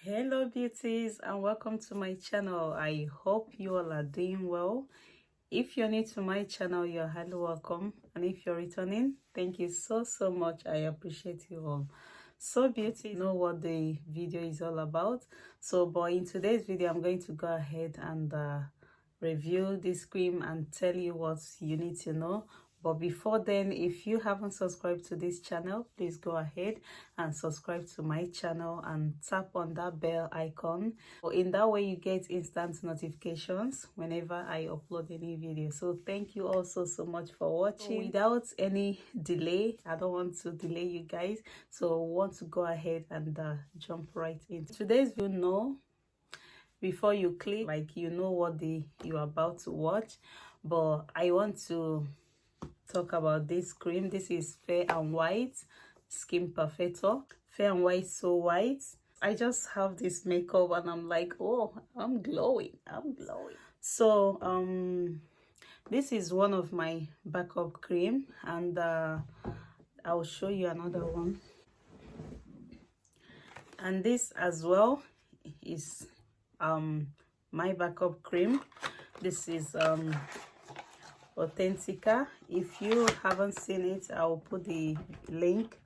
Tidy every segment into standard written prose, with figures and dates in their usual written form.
Hello beauties and welcome to my channel. I hope you all are doing well. If you're new to my channel, you're highly welcome, and if you're returning, thank you so much. I appreciate you all. So beauty, you know what the video is all about. But in today's video I'm going to go ahead and review this cream and tell you what you need to know. But before then, if you haven't subscribed to this channel, please go ahead and subscribe to my channel and tap on that bell icon. So in that way you get instant notifications whenever I upload a new video. So thank you also so much for watching. Without any delay, I don't want to delay you guys, so I want to go ahead and jump right in. Today's video, know before you click, like, you know what you're about to watch. But I want to talk about this cream. This is Fair and White Skin Perfector. Fair and White, so white. I just have this makeup and I'm like, oh, I'm glowing. So this is one of my backup cream, and I'll show you another one. And this as well is my backup cream. This is Authentica. If you haven't seen it, I'll put the link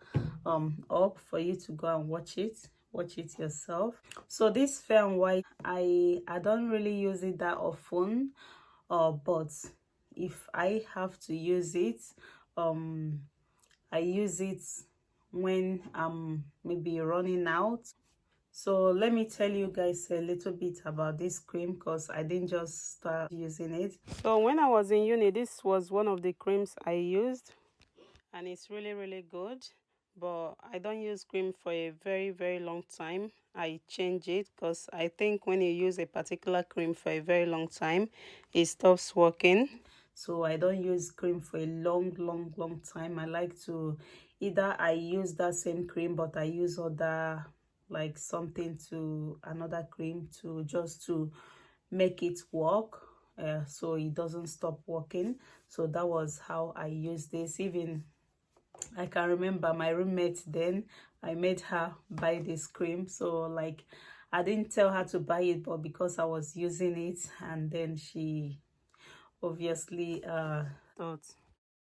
up for you to go and watch it yourself. So this Fair and White, I don't really use it that often, but if I have to use it, I use it when I'm maybe running out. So let me tell you guys a little bit about this cream, because I didn't just start using it. So when I was in uni, this was one of the creams I used, and it's really good. But I don't use cream for a very long time. I change it because I think when you use a particular cream for a very long time, it stops working. So I don't use cream for a long time. I like to either I use that same cream, but I use other, like something to another cream to just to make it work, so it doesn't stop working. So that was how I used this. Even I can remember my roommate then, I made her buy this cream. So like, I didn't tell her to buy it, but because I was using it, and then she obviously thought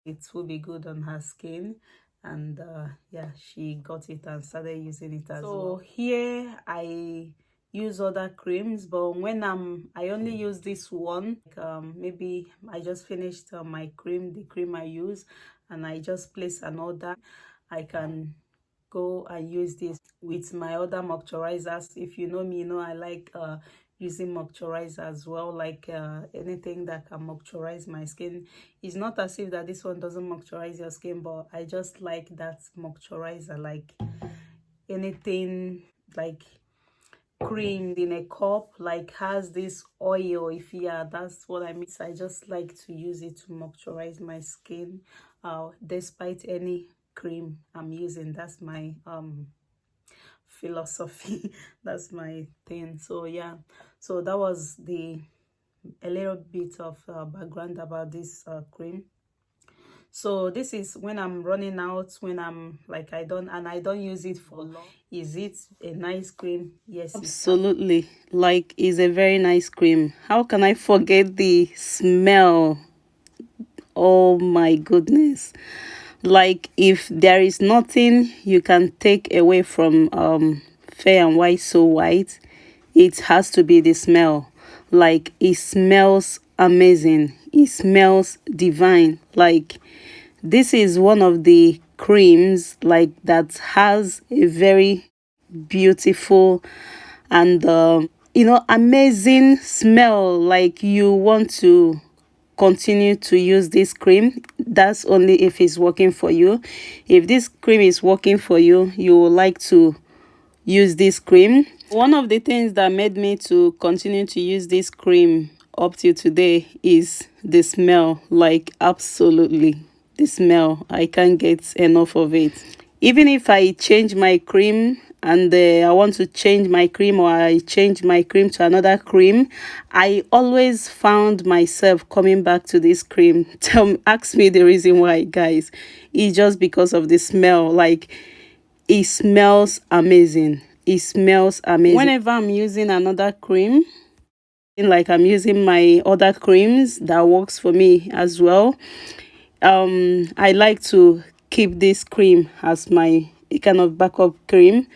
it would be good on her skin, and yeah, she got it and started using it as well. So here I use other creams, but when I only use this one. Maybe I just finished my cream, the cream I use, and I just place an order. I can go and use this with my other moisturizers. If you know me, you know I like using moisturizer as well, like anything that can moisturize my skin. It's not as if that this one doesn't moisturize your skin, but I just like that moisturizer, like anything like cream in a cup, like has this oil. If yeah, that's what I mean. I just like to use it to moisturize my skin despite any cream I'm using. That's my philosophy. That's my thing. So yeah, so that was a little bit of background about this cream. So this is when I'm running out, when I'm like, I don't use it for long. Is it a nice cream? Yes, absolutely. Like, it's a very nice cream. How can I forget the smell? Oh my goodness. Like, if there is nothing you can take away from Fair and White So White, it has to be the smell. Like, it smells amazing, it smells divine. Like, this is one of the creams like that has a very beautiful and amazing smell. Like, you want to continue to use this cream. That's only if it's working for you. If this cream is working for you, you will like to use this cream. One of the things that made me to continue to use this cream up till today is the smell. Like, absolutely, the smell, I can't get enough of it. Even if I change my cream and I want to change my cream, or I change my cream to another cream, I always found myself coming back to this cream. Ask me the reason why, guys. It's just because of the smell. Like, it smells amazing. it smells amazing. Whenever I'm using another cream, like I'm using my other creams that works for me as well, I like to keep this cream as my kind of backup cream.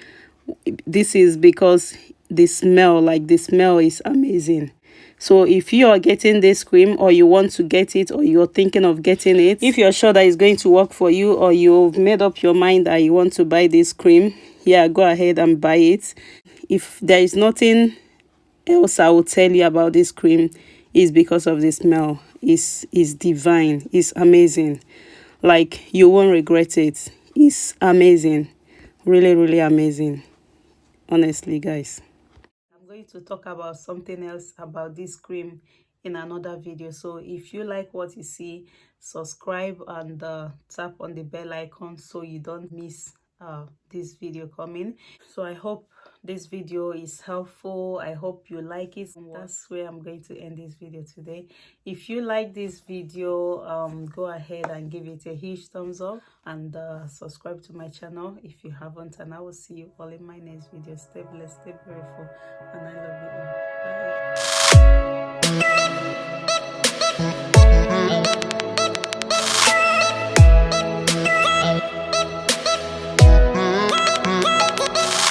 This is because the smell is amazing. So if you are getting this cream, or you want to get it, or you're thinking of getting it, if you're sure that it's going to work for you, or you've made up your mind that you want to buy this cream, yeah, go ahead and buy it. If there is nothing else I will tell you about this cream, is because of the smell. Is divine. It's amazing. Like, you won't regret it. It's amazing. Really, really amazing. Honestly, guys. I'm going to talk about something else about this cream in another video. So if you like what you see, subscribe and tap on the bell icon so you don't miss this video coming. So I hope this video is helpful. I hope you like it. That's where I'm going to end this video today. If you like this video, go ahead and give it a huge thumbs up, and subscribe to my channel if you haven't, and I will see you all in my next video. Stay blessed, stay beautiful, and I love you all. Bye.